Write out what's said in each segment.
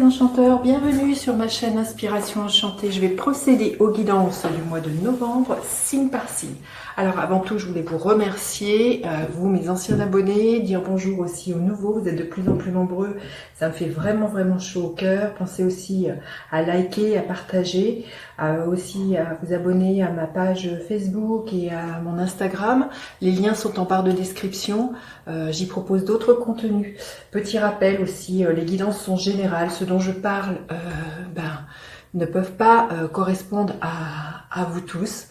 enchanteurs, bienvenue sur ma chaîne Inspiration Enchantée. Je vais procéder aux guidances du mois de novembre, signe par signe. Alors avant tout, je voulais vous remercier, vous mes anciens abonnés, dire bonjour aussi aux nouveaux, vous êtes de plus en plus nombreux, ça me fait vraiment chaud au cœur. Pensez aussi à liker, à partager, aussi à vous abonner à ma page Facebook et à mon Instagram. Les liens sont en barre de description, j'y propose d'autres contenus. Petit rappel aussi, les guidances sont générales, ce dont je parle ne peuvent pas correspondre à vous tous.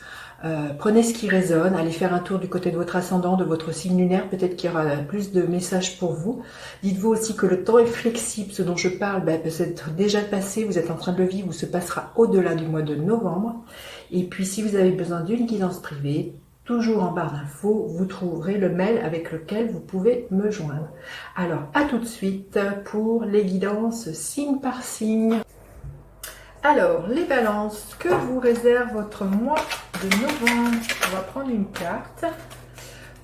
Prenez ce qui résonne, allez faire un tour du côté de votre ascendant, de votre signe lunaire, peut-être qu'il y aura plus de messages pour vous. Dites-vous aussi que le temps est flexible, ce dont je parle peut être déjà passé, vous êtes en train de le vivre ou se passera au-delà du mois de novembre. Et puis si vous avez besoin d'une guidance privée, toujours en barre d'infos, vous trouverez le mail avec lequel vous pouvez me joindre. Alors, à tout de suite pour les guidances signe par signe. Alors, les balances, que vous réserve votre mois de novembre? On va prendre une carte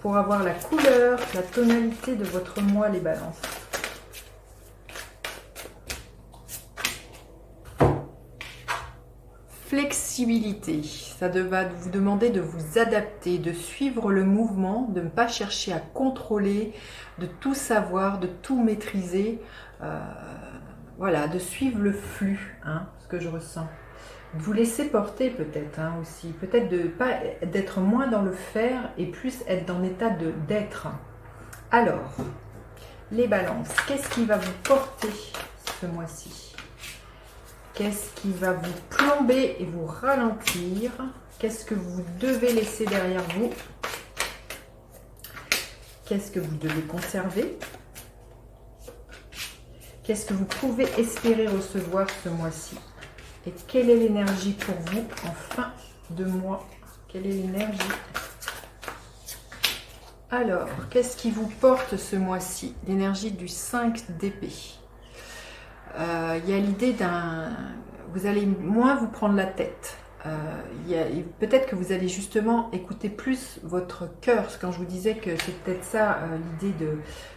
pour avoir la couleur, la tonalité de votre mois, les balances. Flexibilité, ça va vous demander de vous adapter, de suivre le mouvement, de ne pas chercher à contrôler, de tout savoir, de tout maîtriser. Voilà, de suivre le flux, ce que je ressens. De vous laisser porter peut-être aussi, peut-être d'être moins dans le faire et plus être dans l'état d'être. Alors, les balances, qu'est-ce qui va vous porter ce mois-ci? Qu'est-ce qui va vous plomber et vous ralentir? Qu'est-ce que vous devez laisser derrière vous? Qu'est-ce que vous devez conserver? Qu'est-ce que vous pouvez espérer recevoir ce mois-ci? Et quelle est l'énergie pour vous en fin de mois? Quelle est l'énergie? Alors, qu'est-ce qui vous porte ce mois-ci? L'énergie du 5 d'épée. Il y a l'idée vous allez moins vous prendre la tête. Peut-être que vous allez justement écouter plus votre cœur. Quand je vous disais que c'est peut-être ça l'idée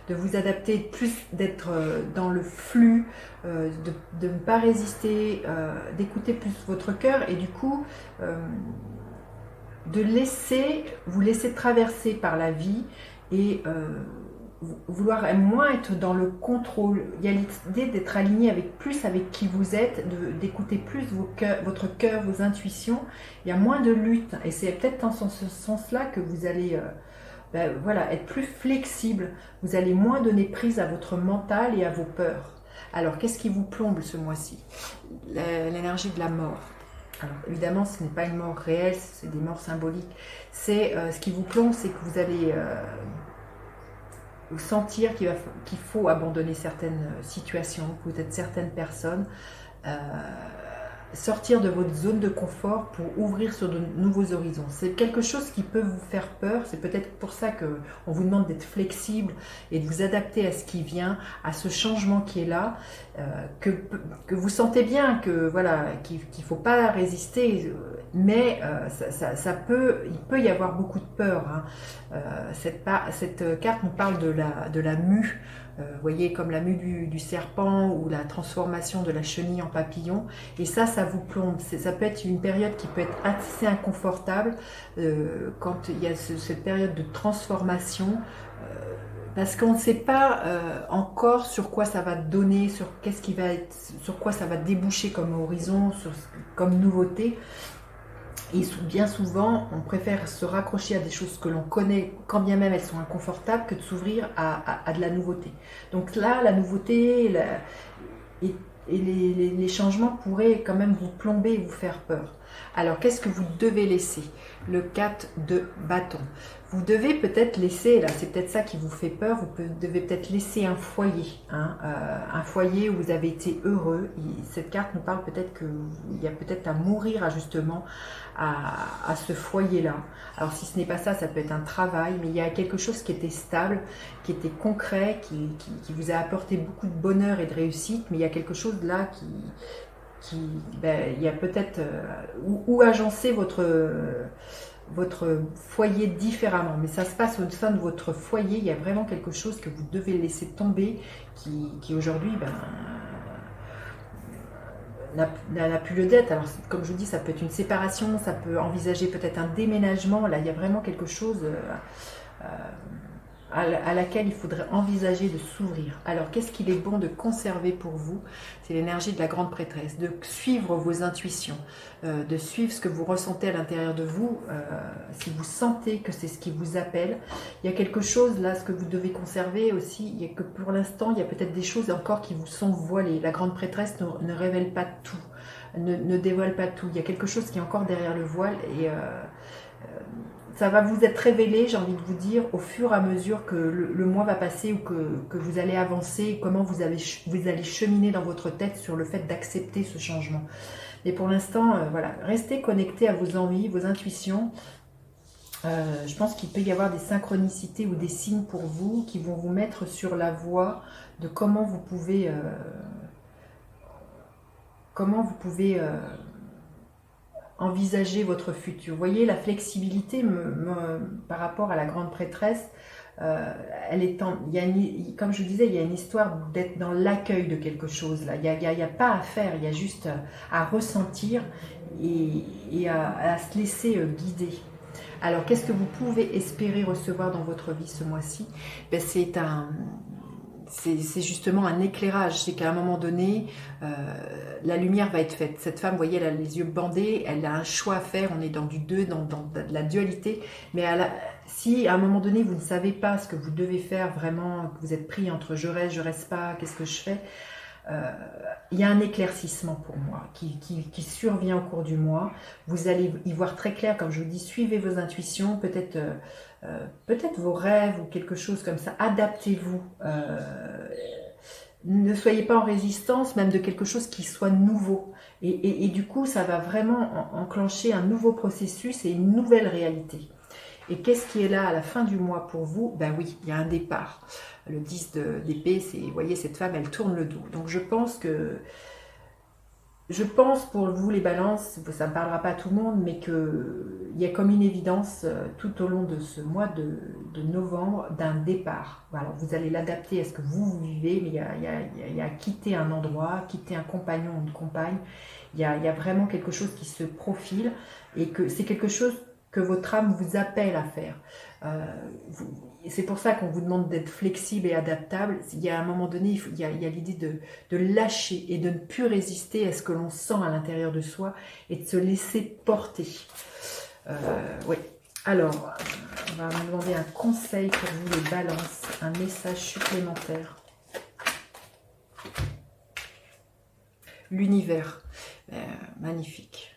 de vous adapter, plus d'être dans le flux, de ne pas résister, d'écouter plus votre cœur et du coup de vous laisser traverser par la vie et vouloir moins être dans le contrôle. Il y a l'idée d'être aligné avec qui vous êtes, d'écouter plus votre cœur, vos intuitions. Il y a moins de lutte et c'est peut-être dans ce sens-là que vous allez être plus flexible. Vous allez moins donner prise à votre mental et à vos peurs. Alors, qu'est-ce qui vous plombe ce mois-ci? L'énergie de la mort. Alors, évidemment, ce n'est pas une mort réelle, c'est des morts symboliques. Ce qui vous plombe, c'est que vous allez sentir qu'il faut abandonner certaines situations, peut-être certaines personnes, sortir de votre zone de confort pour ouvrir sur de nouveaux horizons. C'est quelque chose qui peut vous faire peur, c'est peut-être pour ça qu'on vous demande d'être flexible et de vous adapter à ce qui vient, à ce changement qui est là, que vous sentez bien qu'il ne faut pas résister, mais il peut y avoir beaucoup de peur. Cette carte nous parle de la mue. Vous voyez, comme la mue du serpent ou la transformation de la chenille en papillon. Et ça vous plombe. Ça peut être une période qui peut être assez inconfortable quand il y a cette période de transformation. Parce qu'on ne sait pas encore sur quoi ça va donner, sur quoi ça va déboucher comme horizon, comme nouveauté. Et bien souvent, on préfère se raccrocher à des choses que l'on connaît, quand bien même elles sont inconfortables, que de s'ouvrir à de la nouveauté. Donc là, la nouveauté et les changements pourraient quand même vous plomber et vous faire peur. Alors, qu'est-ce que vous devez laisser? Le 4 de bâton. Vous devez peut-être laisser, là c'est peut-être ça qui vous fait peur, vous devez peut-être laisser un foyer, un foyer où vous avez été heureux. Cette carte nous parle peut-être qu'il y a peut-être à mourir justement à ce foyer-là. Alors si ce n'est pas ça, ça peut être un travail, mais il y a quelque chose qui était stable, qui était concret, qui vous a apporté beaucoup de bonheur et de réussite, mais il y a quelque chose là il y a peut-être où agencer votre foyer différemment, mais ça se passe au sein de votre foyer. Il y a vraiment quelque chose que vous devez laisser tomber qui aujourd'hui n'a plus le dette. Alors, comme je vous dis, ça peut être une séparation, ça peut envisager peut-être un déménagement. Là, il y a vraiment quelque chose à laquelle il faudrait envisager de s'ouvrir. Alors, qu'est-ce qu'il est bon de conserver pour vous? C'est l'énergie de la grande prêtresse, de suivre vos intuitions, de suivre ce que vous ressentez à l'intérieur de vous. Si vous sentez que c'est ce qui vous appelle, il y a quelque chose là, ce que vous devez conserver aussi, il y a que pour l'instant, il y a peut-être des choses encore qui vous sont voilées. La grande prêtresse ne révèle pas tout, ne dévoile pas tout. Il y a quelque chose qui est encore derrière le voile et ça va vous être révélé, j'ai envie de vous dire, au fur et à mesure que le mois va passer ou que vous allez avancer, comment vous allez cheminer dans votre tête sur le fait d'accepter ce changement. Mais pour l'instant, voilà, restez connectés à vos envies, vos intuitions. Je pense qu'il peut y avoir des synchronicités ou des signes pour vous qui vont vous mettre sur la voie de comment vous pouvez envisager votre futur. Vous voyez, la flexibilité par rapport à la grande prêtresse, elle est comme je disais, il y a une histoire d'être dans l'accueil de quelque chose. Là. Il n'y a pas à faire, il y a juste à ressentir et à se laisser guider. Alors, qu'est-ce que vous pouvez espérer recevoir dans votre vie ce mois-ci? Ben, c'est justement un éclairage, c'est qu'à un moment donné, la lumière va être faite. Cette femme, vous voyez, elle a les yeux bandés, elle a un choix à faire, on est dans du deux, dans de la dualité, mais si à un moment donné, vous ne savez pas ce que vous devez faire vraiment, que vous êtes pris entre je reste pas, qu'est-ce que je fais, il y a un éclaircissement pour moi qui survient au cours du mois. Vous allez y voir très clair, comme je vous dis, suivez vos intuitions, peut-être vos rêves ou quelque chose comme ça, adaptez-vous. Ne soyez pas en résistance même de quelque chose qui soit nouveau. Et du coup, ça va vraiment enclencher un nouveau processus et une nouvelle réalité. Et qu'est-ce qui est là à la fin du mois pour vous? Ben oui, il y a un départ. Le 10 d'épée, c'est, vous voyez, cette femme, elle tourne le dos. Donc je pense pour vous les balances, ça ne parlera pas à tout le monde, mais qu'il y a comme une évidence tout au long de ce mois de novembre d'un départ. Alors vous allez l'adapter à ce que vous vivez, mais il y a quitter un endroit, quitter un compagnon ou une compagne. Il y a vraiment quelque chose qui se profile et que c'est quelque chose que votre âme vous appelle à faire. C'est pour ça qu'on vous demande d'être flexible et adaptable. Il y a un moment donné, il y a l'idée de lâcher et de ne plus résister à ce que l'on sent à l'intérieur de soi et de se laisser porter. Oui. Alors, on va me demander un conseil pour vous les balances, un message supplémentaire. L'univers, magnifique.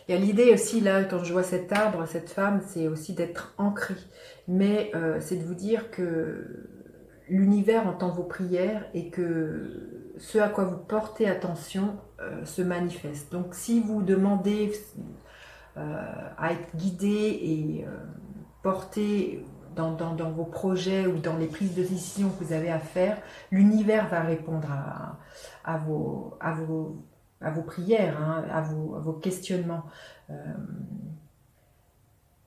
Il y a l'idée aussi, là, quand je vois cet arbre, cette femme, c'est aussi d'être ancré. Mais c'est de vous dire que l'univers entend vos prières et que ce à quoi vous portez attention se manifeste. Donc si vous demandez à être guidé et porté dans vos projets ou dans les prises de décision que vous avez à faire, l'univers va répondre à vos prières, hein, à vos questionnements.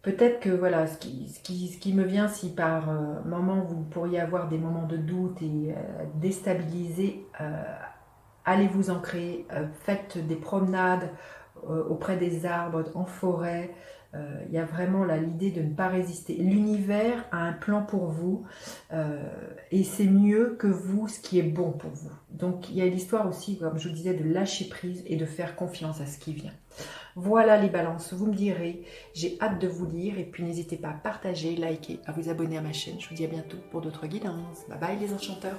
Peut-être que voilà, ce qui me vient, si par moment vous pourriez avoir des moments de doute et déstabiliser, allez vous ancrer, faites des promenades auprès des arbres, en forêt. Il y a vraiment là l'idée de ne pas résister. L'univers a un plan pour vous et c'est mieux que vous ce qui est bon pour vous. Donc il y a l'histoire aussi, comme je vous disais, de lâcher prise et de faire confiance à ce qui vient. Voilà les balances, vous me direz, j'ai hâte de vous lire et puis n'hésitez pas à partager, liker, à vous abonner à ma chaîne. Je vous dis à bientôt pour d'autres guidances. Bye bye les enchanteurs.